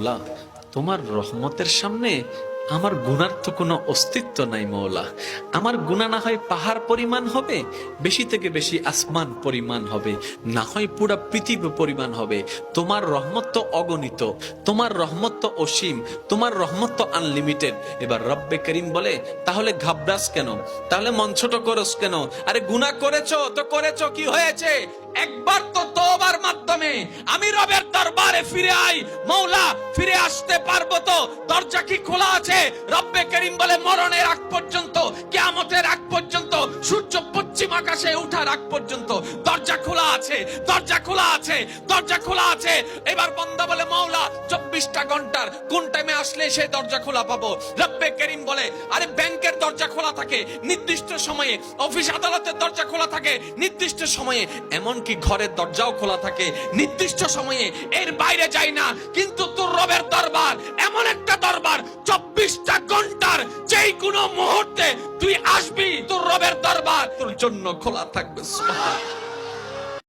মাওলা, তোমার রহমতের সামনে আমার গুনার তো কোনো অস্তিত্ব নাই মওলা। আমার গুনাহ না হয় পাহাড় পরিমাণ হবে, বেশি থেকে বেশি আসমান পরিমাণ হবে, না হয় পুরা পৃথিবী পরিমাণ হবে। তোমার রহমত তো অগণিত, তোমার রহমত তো অসীম, তোমার রহমত তো আনলিমিটেড। এবার রব্বে করিম বলে, তাহলে ঘাবড়াস কেন, তাহলে মন ছোট করস কেন? আরে গুনাহ করেছো তো করেছো, কি হয়েছে? একবার তো তওবার মাধ্যমে আমি রবের দরবারে ফিরে আই, মওলা ফিরে আসতে পারবো তো? দরজা কি খোলা আছে? রব্বে করিম বলে, মরণের আগ পর্যন্ত, কিয়ামতের আগ পর্যন্ত, সূর্য পশ্চিম আকাশে ওঠার আগ পর্যন্ত দরজা খোলা আছে, দরজা খোলা আছে, দরজা খোলা আছে। এবার বান্দা বলে, মওলা 24টা ঘন্টার কোন টাইমে আসলে সেই দরজা খোলা পাবো? রব্বে করিম বলে, আরে ব্যাংকের দরজা খোলা থাকে নির্দিষ্ট সময়ে, অফিস আদালতের দরজা খোলা থাকে নির্দিষ্ট সময়ে, এমনকি ঘরের দরজাও খোলা থাকে নির্দিষ্ট সময়ে, এর বাইরে যাই না। কিন্তু তোর রবের দরবার এমন একটা দরবার, 24টা ঘন্টার যেই কোনো মুহূর্তে তুই আসবি, তোর রবের দরবার তোর জন্য খোলা থাকবে। সুবহানাল্লাহ।